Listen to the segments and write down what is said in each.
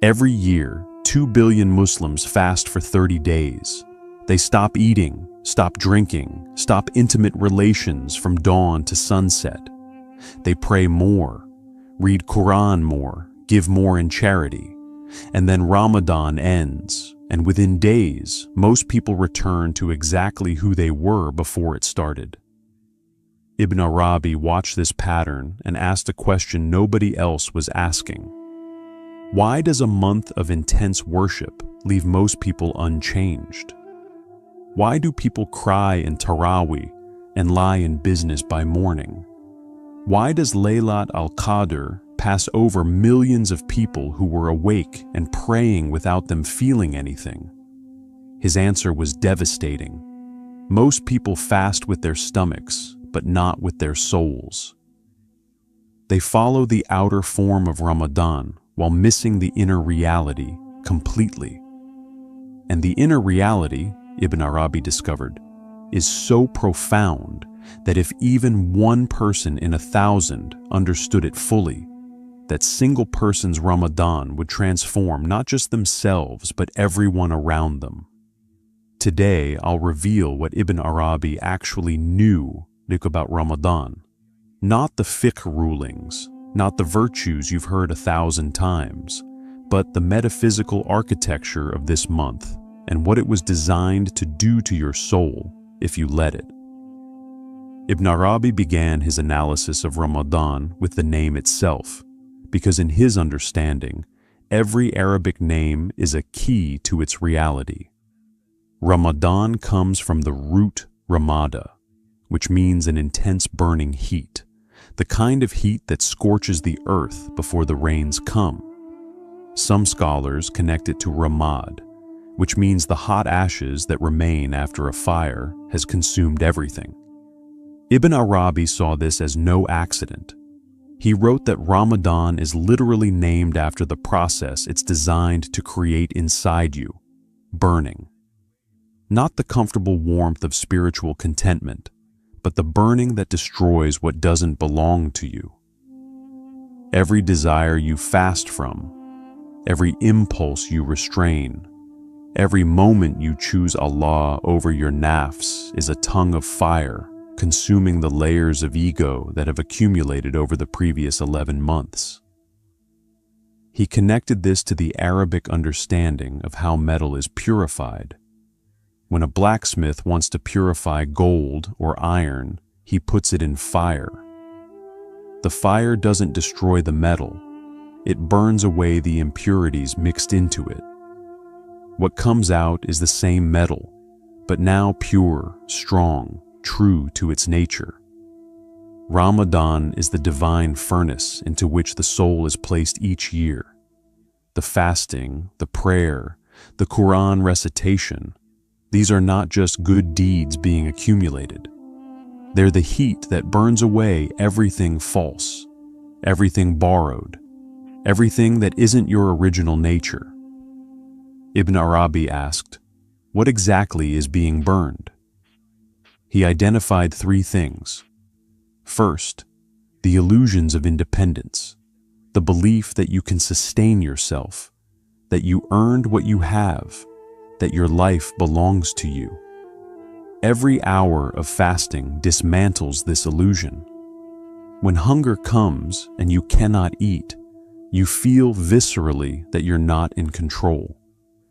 Every year, 2 billion Muslims fast for 30 days. They stop eating, stop drinking, stop intimate relations from dawn to sunset. They pray more, read Quran more, give more in charity. And then Ramadan ends, and within days, most people return to exactly who they were before it started. Ibn Arabi watched this pattern and asked a question nobody else was asking. Why does a month of intense worship leave most people unchanged? Why do people cry in Taraweeh and lie in business by morning? Why does Laylat al-Qadr pass over millions of people who were awake and praying without them feeling anything? His answer was devastating. Most people fast with their stomachs, but not with their souls. They follow the outer form of Ramadan while missing the inner reality completely. And the inner reality, Ibn Arabi discovered, is so profound that if even one person in 1,000 understood it fully, that single person's Ramadan would transform not just themselves but everyone around them. Today, I'll reveal what Ibn Arabi actually knew about Ramadan. Not the fiqh rulings, not the virtues you've heard 1,000 times, but the metaphysical architecture of this month and what it was designed to do to your soul if you let it. Ibn Arabi began his analysis of Ramadan with the name itself, because in his understanding, every Arabic name is a key to its reality. Ramadan comes from the root Ramada, which means an intense burning heat, the kind of heat that scorches the earth before the rains come. Some scholars connect it to Ramad, which means the hot ashes that remain after a fire has consumed everything. Ibn Arabi saw this as no accident. He wrote that Ramadan is literally named after the process it's designed to create inside you, burning. Not the comfortable warmth of spiritual contentment, but the burning that destroys what doesn't belong to you. Every desire you fast from, every impulse you restrain, every moment you choose Allah over your nafs is a tongue of fire consuming the layers of ego that have accumulated over the previous 11 months. He connected this to the Arabic understanding of how metal is purified. When a blacksmith wants to purify gold or iron, he puts it in fire. The fire doesn't destroy the metal, it burns away the impurities mixed into it. What comes out is the same metal, but now pure, strong, true to its nature. Ramadan is the divine furnace into which the soul is placed each year. The fasting, the prayer, the Quran recitation, these are not just good deeds being accumulated. They're the heat that burns away everything false, everything borrowed, everything that isn't your original nature. Ibn Arabi asked, what exactly is being burned? He identified 3 things. First, the illusions of independence, the belief that you can sustain yourself, that you earned what you have, that your life belongs to you. Every hour of fasting dismantles this illusion. When hunger comes and you cannot eat, you feel viscerally that you're not in control.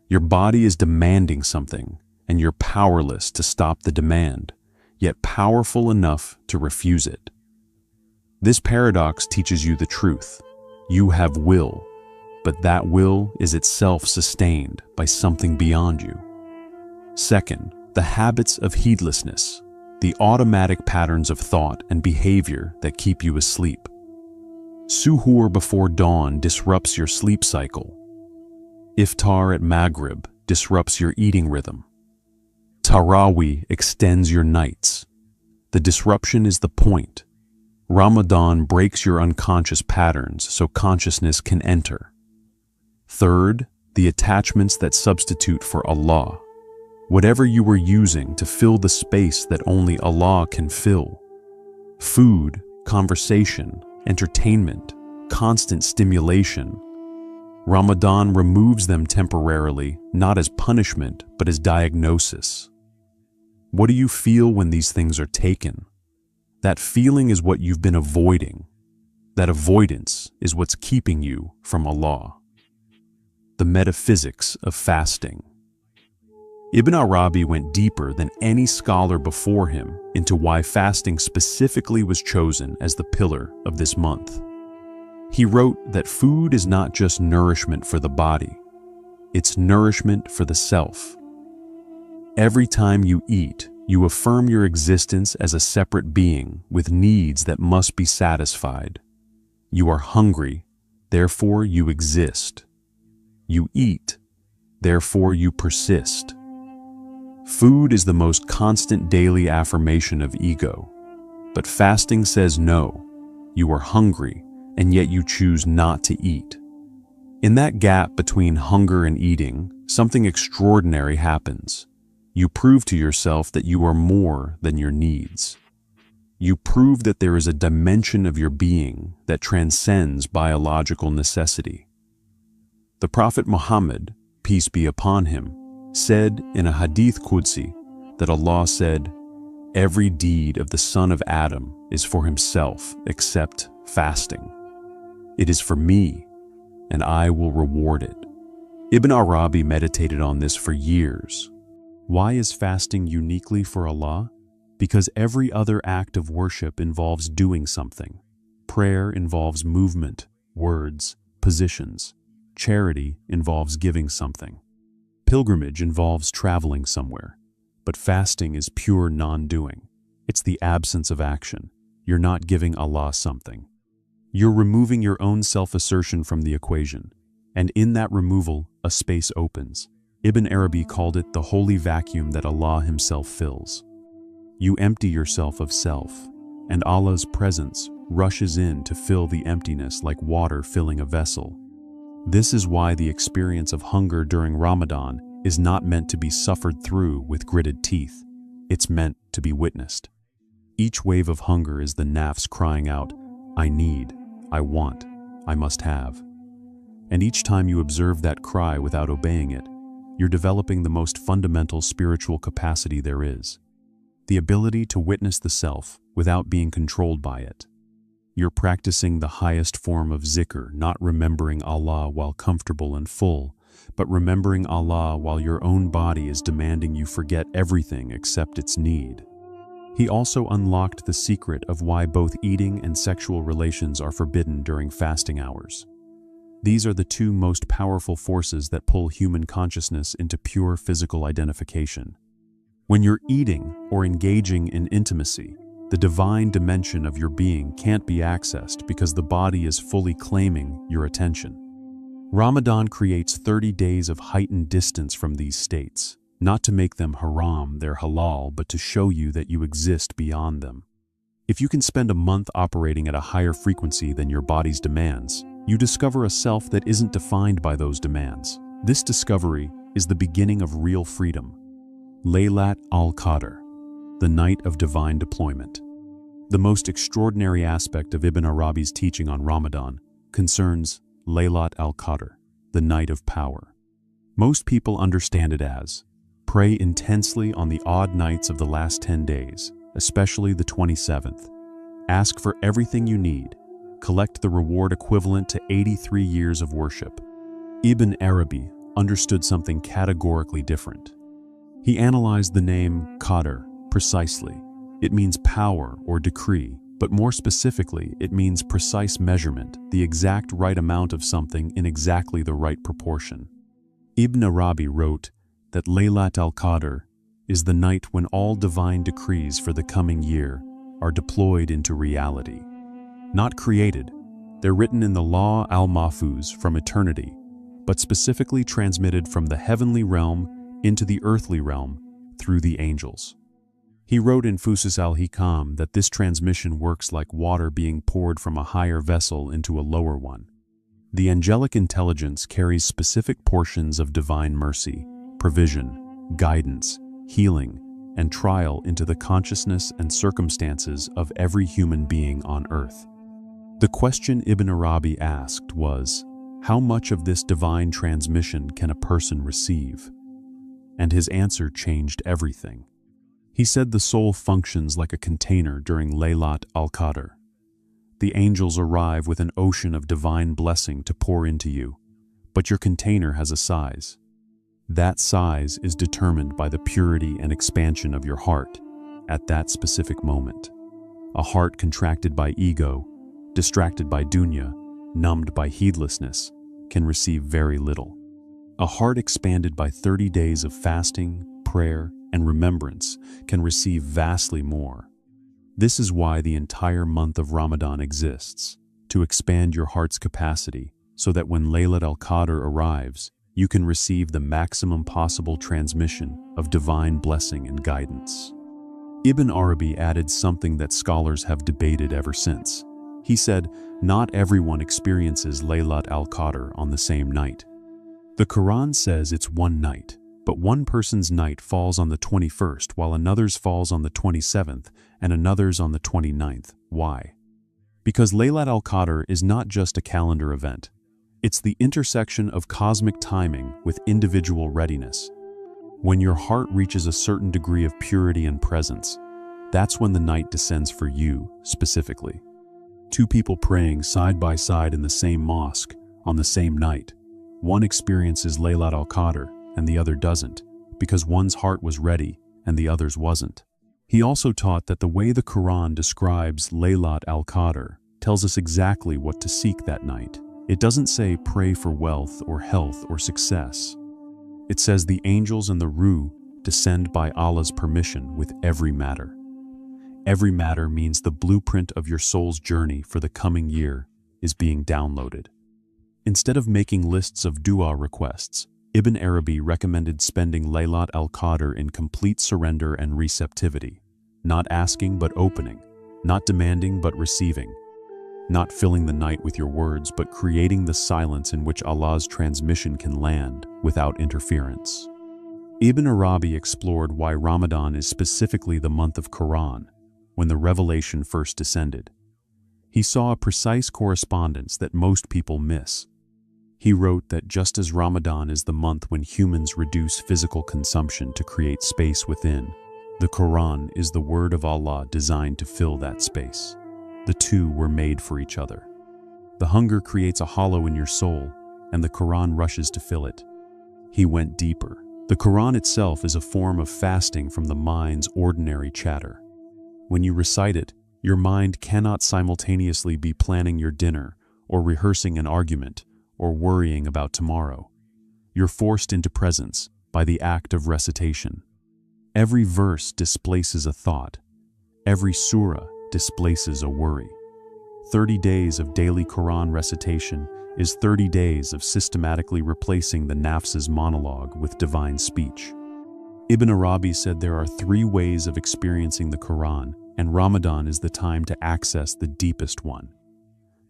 Your body is demanding something, and you're powerless to stop the demand, yet powerful enough to refuse it. This paradox teaches you the truth. You have will, but that will is itself sustained by something beyond you. Second, the habits of heedlessness, the automatic patterns of thought and behavior that keep you asleep. Suhoor before dawn disrupts your sleep cycle. Iftar at Maghrib disrupts your eating rhythm. Taraweeh extends your nights. The disruption is the point. Ramadan breaks your unconscious patterns so consciousness can enter. Third, the attachments that substitute for Allah. Whatever you were using to fill the space that only Allah can fill. Food, conversation, entertainment, constant stimulation. Ramadan removes them temporarily, not as punishment, but as diagnosis. What do you feel when these things are taken? That feeling is what you've been avoiding. That avoidance is what's keeping you from Allah. The metaphysics of fasting. Ibn Arabi went deeper than any scholar before him into why fasting specifically was chosen as the pillar of this month. He wrote that food is not just nourishment for the body, it's nourishment for the self. Every time you eat, you affirm your existence as a separate being with needs that must be satisfied. You are hungry, therefore you exist. You eat, therefore you persist. Food is the most constant daily affirmation of ego, but fasting says no, you are hungry, and yet you choose not to eat. In that gap between hunger and eating, something extraordinary happens. You prove to yourself that you are more than your needs. You prove that there is a dimension of your being that transcends biological necessity. The Prophet Muhammad, peace be upon him, said in a Hadith Qudsi that Allah said, "Every deed of the son of Adam is for himself except fasting. It is for me, and I will reward it." Ibn Arabi meditated on this for years. Why is fasting uniquely for Allah? Because every other act of worship involves doing something. Prayer involves movement, words, positions. Charity involves giving something. Pilgrimage involves traveling somewhere. But fasting is pure non-doing. It's the absence of action. You're not giving Allah something. You're removing your own self-assertion from the equation. And in that removal, a space opens. Ibn Arabi called it the holy vacuum that Allah himself fills. You empty yourself of self, and Allah's presence rushes in to fill the emptiness like water filling a vessel. This is why the experience of hunger during Ramadan is not meant to be suffered through with gritted teeth. It's meant to be witnessed. Each wave of hunger is the nafs crying out, "I need, I want, I must have." And each time you observe that cry without obeying it, you're developing the most fundamental spiritual capacity there is. The ability to witness the self without being controlled by it. You're practicing the highest form of zikr, not remembering Allah while comfortable and full, but remembering Allah while your own body is demanding you forget everything except its need. He also unlocked the secret of why both eating and sexual relations are forbidden during fasting hours. These are the two most powerful forces that pull human consciousness into pure physical identification. When you're eating or engaging in intimacy, the divine dimension of your being can't be accessed because the body is fully claiming your attention. Ramadan creates 30 days of heightened distance from these states, not to make them haram, they're halal, but to show you that you exist beyond them. If you can spend a month operating at a higher frequency than your body's demands, you discover a self that isn't defined by those demands. This discovery is the beginning of real freedom. Laylat al-Qadr, the night of divine deployment. The most extraordinary aspect of Ibn Arabi's teaching on Ramadan concerns Laylat al-Qadr, the night of power. Most people understand it as, pray intensely on the odd nights of the last 10 days, especially the 27th. Ask for everything you need. Collect the reward equivalent to 83 years of worship. Ibn Arabi understood something categorically different. He analyzed the name Qadr precisely. It means power or decree, but more specifically, it means precise measurement, the exact right amount of something in exactly the right proportion. Ibn Arabi wrote that Laylat al-Qadr is the night when all divine decrees for the coming year are deployed into reality. Not created, they're written in the Law al-Mahfuz from eternity, but specifically transmitted from the heavenly realm into the earthly realm through the angels. He wrote in Fusus al-Hikam that this transmission works like water being poured from a higher vessel into a lower one. The angelic intelligence carries specific portions of divine mercy, provision, guidance, healing, and trial into the consciousness and circumstances of every human being on earth. The question Ibn Arabi asked was, "How much of this divine transmission can a person receive?" And his answer changed everything. He said the soul functions like a container during Laylat al-Qadr. The angels arrive with an ocean of divine blessing to pour into you, but your container has a size. That size is determined by the purity and expansion of your heart at that specific moment. A heart contracted by ego, distracted by dunya, numbed by heedlessness, can receive very little. A heart expanded by 30 days of fasting, prayer, and remembrance can receive vastly more. This is why the entire month of Ramadan exists, to expand your heart's capacity so that when Laylat al-Qadr arrives, you can receive the maximum possible transmission of divine blessing and guidance. Ibn Arabi added something that scholars have debated ever since. He said, not everyone experiences Laylat al-Qadr on the same night. The Quran says it's one night, but one person's night falls on the 21st while another's falls on the 27th and another's on the 29th. Why? Because Laylat al-Qadr is not just a calendar event. It's the intersection of cosmic timing with individual readiness. When your heart reaches a certain degree of purity and presence, that's when the night descends for you, specifically. Two people praying side by side in the same mosque on the same night. One experiences Laylat al-Qadr and the other doesn't, because one's heart was ready and the other's wasn't. He also taught that the way the Quran describes Laylat al-Qadr tells us exactly what to seek that night. It doesn't say pray for wealth or health or success. It says the angels and the Ruh descend by Allah's permission with every matter. Every matter means the blueprint of your soul's journey for the coming year is being downloaded. Instead of making lists of dua requests, Ibn Arabi recommended spending Laylat al-Qadr in complete surrender and receptivity, not asking but opening, not demanding but receiving, not filling the night with your words but creating the silence in which Allah's transmission can land without interference. Ibn Arabi explored why Ramadan is specifically the month of Quran, when the revelation first descended. He saw a precise correspondence that most people miss. He wrote that just as Ramadan is the month when humans reduce physical consumption to create space within, the Quran is the word of Allah designed to fill that space. The two were made for each other. The hunger creates a hollow in your soul, and the Quran rushes to fill it. He went deeper. The Quran itself is a form of fasting from the mind's ordinary chatter. When you recite it, your mind cannot simultaneously be planning your dinner, or rehearsing an argument, or worrying about tomorrow. You're forced into presence by the act of recitation. Every verse displaces a thought. Every surah displaces a worry. 30 days of daily Quran recitation is 30 days of systematically replacing the nafs's monologue with divine speech. Ibn Arabi said there are 3 ways of experiencing the Quran, and Ramadan is the time to access the deepest one.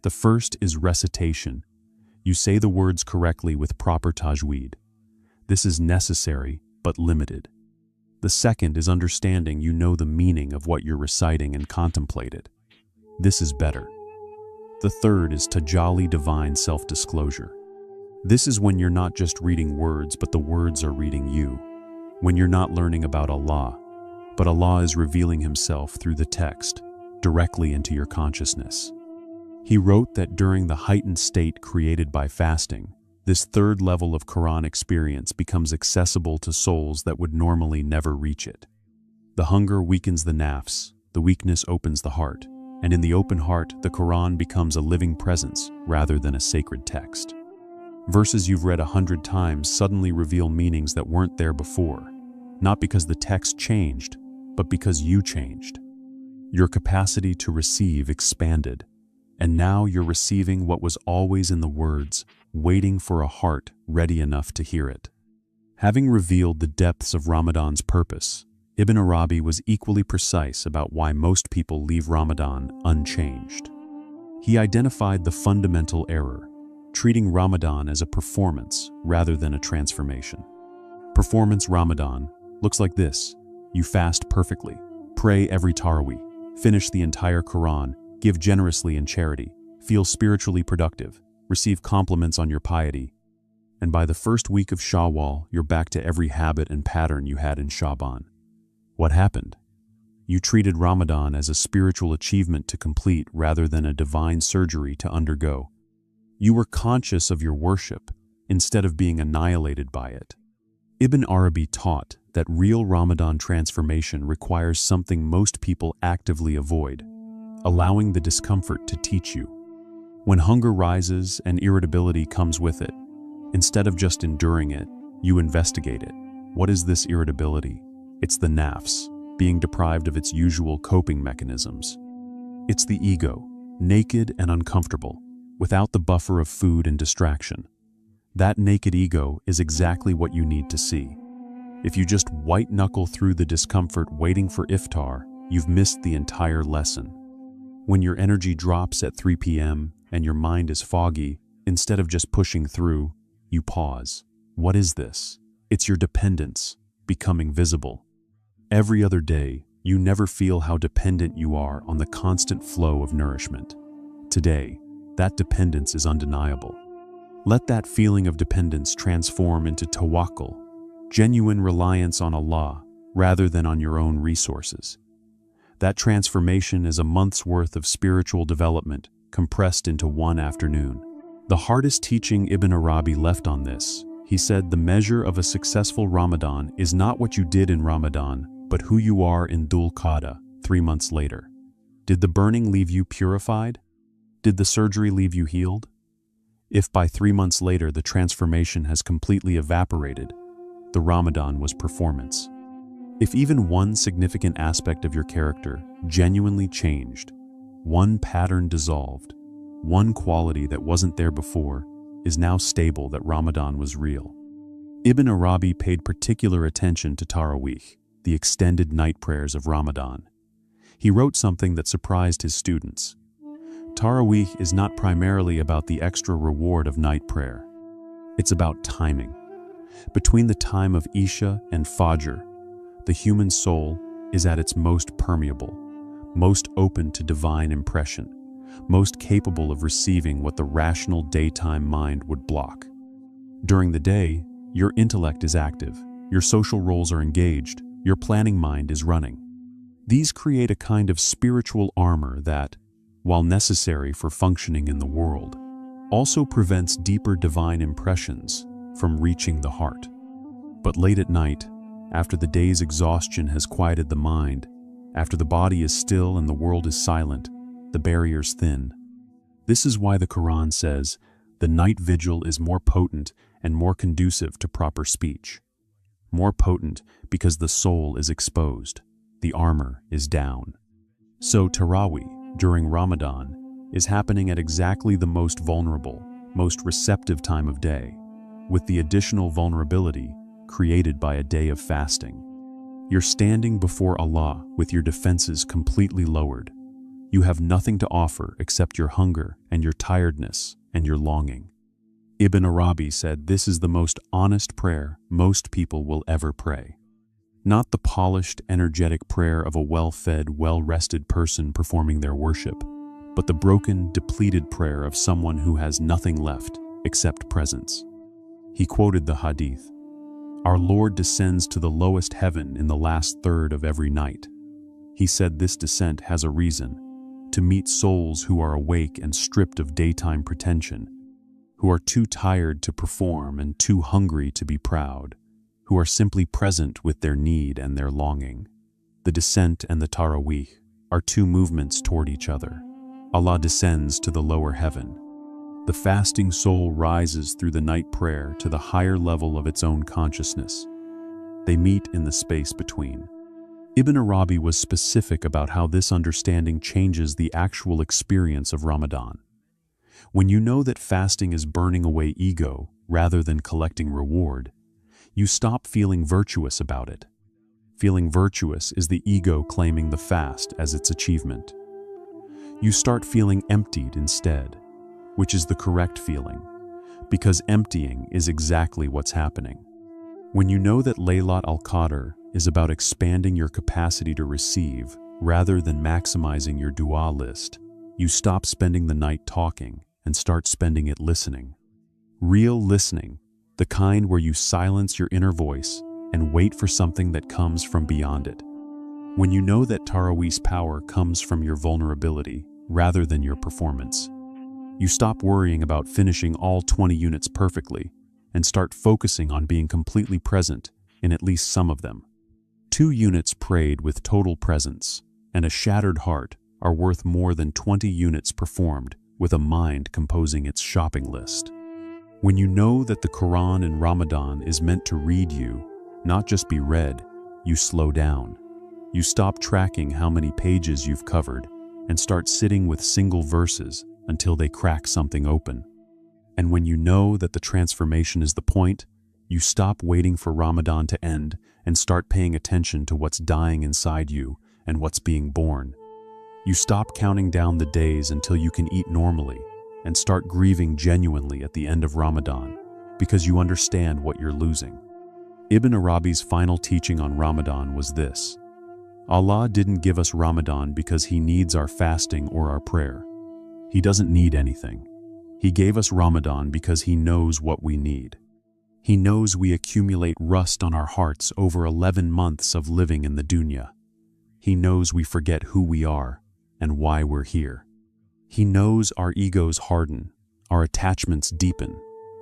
The first is recitation. You say the words correctly with proper tajweed. This is necessary but limited. The second is understanding you know the meaning of what you're reciting and contemplate it. This is better. The third is tajalli, divine self-disclosure. This is when you're not just reading words, but the words are reading you. When you're not learning about Allah, but Allah is revealing Himself through the text, directly into your consciousness. He wrote that during the heightened state created by fasting, this third level of Quran experience becomes accessible to souls that would normally never reach it. The hunger weakens the nafs, the weakness opens the heart, and in the open heart, the Quran becomes a living presence rather than a sacred text. Verses you've read 100 times suddenly reveal meanings that weren't there before, not because the text changed, but because you changed. Your capacity to receive expanded, and now you're receiving what was always in the words, waiting for a heart ready enough to hear it. Having revealed the depths of Ramadan's purpose, Ibn Arabi was equally precise about why most people leave Ramadan unchanged. He identified the fundamental error, treating Ramadan as a performance rather than a transformation. Performance Ramadan looks like this: you fast perfectly, pray every Taraweeh, finish the entire Quran, give generously in charity, feel spiritually productive, receive compliments on your piety, and by the first week of Shawwal, you're back to every habit and pattern you had in Shaban. What happened? You treated Ramadan as a spiritual achievement to complete rather than a divine surgery to undergo. You were conscious of your worship instead of being annihilated by it. Ibn Arabi taught that real Ramadan transformation requires something most people actively avoid: allowing the discomfort to teach you. When hunger rises and irritability comes with it, instead of just enduring it, you investigate it. What is this irritability? It's the nafs, being deprived of its usual coping mechanisms. It's the ego, naked and uncomfortable, without the buffer of food and distraction. That naked ego is exactly what you need to see. If you just white-knuckle through the discomfort waiting for iftar, you've missed the entire lesson. When your energy drops at 3 p.m. and your mind is foggy, instead of just pushing through, you pause. What is this? It's your dependence becoming visible. Every other day, you never feel how dependent you are on the constant flow of nourishment. Today, that dependence is undeniable. Let that feeling of dependence transform into tawakkul, genuine reliance on Allah rather than on your own resources. That transformation is a month's worth of spiritual development compressed into one afternoon. The hardest teaching Ibn Arabi left on this, he said, the measure of a successful Ramadan is not what you did in Ramadan, but who you are in Dhul Qa'dah 3 months later. Did the burning leave you purified? Did the surgery leave you healed? If by 3 months later the transformation has completely evaporated, the Ramadan was performance. If even one significant aspect of your character genuinely changed, one pattern dissolved, one quality that wasn't there before is now stable, that Ramadan was real. Ibn Arabi paid particular attention to Taraweeh, the extended night prayers of Ramadan. He wrote something that surprised his students. Taraweeh is not primarily about the extra reward of night prayer. It's about timing. Between the time of Isha and Fajr, the human soul is at its most permeable, most open to divine impression, most capable of receiving what the rational daytime mind would block. During the day, your intellect is active, your social roles are engaged, your planning mind is running. These create a kind of spiritual armor that, while necessary for functioning in the world, also prevents deeper divine impressions from reaching the heart. But late at night, after the day's exhaustion has quieted the mind, after the body is still and the world is silent, the barriers thin. This is why the Quran says, the night vigil is more potent and more conducive to proper speech. More potent because the soul is exposed, the armor is down. So Taraweeh, during Ramadan, is happening at exactly the most vulnerable, most receptive time of day, with the additional vulnerability created by a day of fasting. You're standing before Allah with your defenses completely lowered. You have nothing to offer except your hunger and your tiredness and your longing. Ibn Arabi said this is the most honest prayer most people will ever pray. Not the polished, energetic prayer of a well-fed, well-rested person performing their worship, but the broken, depleted prayer of someone who has nothing left except presence. He quoted the hadith, "Our Lord descends to the lowest heaven in the last third of every night." He said this descent has a reason: to meet souls who are awake and stripped of daytime pretension, who are too tired to perform and too hungry to be proud, who are simply present with their need and their longing. The descent and the Taraweeh are two movements toward each other. Allah descends to the lower heaven. The fasting soul rises through the night prayer to the higher level of its own consciousness. They meet in the space between. Ibn Arabi was specific about how this understanding changes the actual experience of Ramadan. When you know that fasting is burning away ego rather than collecting reward, you stop feeling virtuous about it. Feeling virtuous is the ego claiming the fast as its achievement. You start feeling emptied instead, which is the correct feeling, because emptying is exactly what's happening. When you know that Laylat al-Qadr is about expanding your capacity to receive rather than maximizing your dua list, you stop spending the night talking and start spending it listening. Real listening, the kind where you silence your inner voice and wait for something that comes from beyond it. When you know that Taraweeh's power comes from your vulnerability rather than your performance, you stop worrying about finishing all 20 units perfectly and start focusing on being completely present in at least some of them. 2 units prayed with total presence and a shattered heart are worth more than 20 units performed with a mind composing its shopping list. When you know that the Quran in Ramadan is meant to read you, not just be read, you slow down. You stop tracking how many pages you've covered and start sitting with single verses until they crack something open. And when you know that the transformation is the point, you stop waiting for Ramadan to end and start paying attention to what's dying inside you and what's being born. You stop counting down the days until you can eat normally and start grieving genuinely at the end of Ramadan because you understand what you're losing. Ibn Arabi's final teaching on Ramadan was this: Allah didn't give us Ramadan because He needs our fasting or our prayer. He doesn't need anything. He gave us Ramadan because He knows what we need. He knows we accumulate rust on our hearts over 11 months of living in the dunya. He knows we forget who we are and why we're here. He knows our egos harden, our attachments deepen,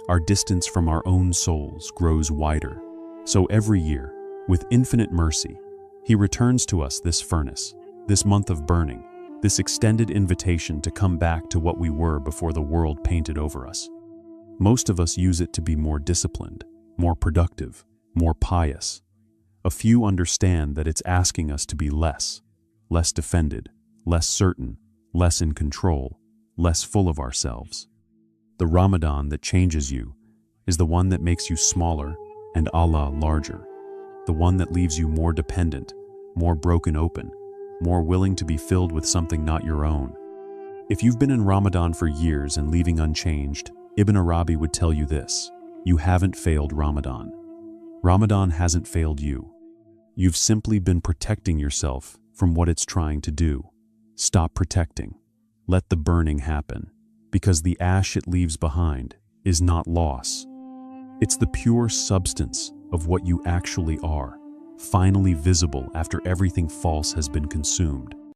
our distance from our own souls grows wider. So every year, with infinite mercy, He returns to us this furnace, this month of burning, this extended invitation to come back to what we were before the world painted over us. Most of us use it to be more disciplined, more productive, more pious. A few understand that it's asking us to be less defended, less certain, less in control, less full of ourselves. The Ramadan that changes you is the one that makes you smaller and Allah larger, the one that leaves you more dependent, more broken open, more willing to be filled with something not your own. If you've been in Ramadan for years and leaving unchanged, Ibn Arabi would tell you this: you haven't failed Ramadan. Ramadan hasn't failed you. You've simply been protecting yourself from what it's trying to do. Stop protecting. Let the burning happen, because the ash it leaves behind is not loss. It's the pure substance of what you actually are, finally visible after everything false has been consumed.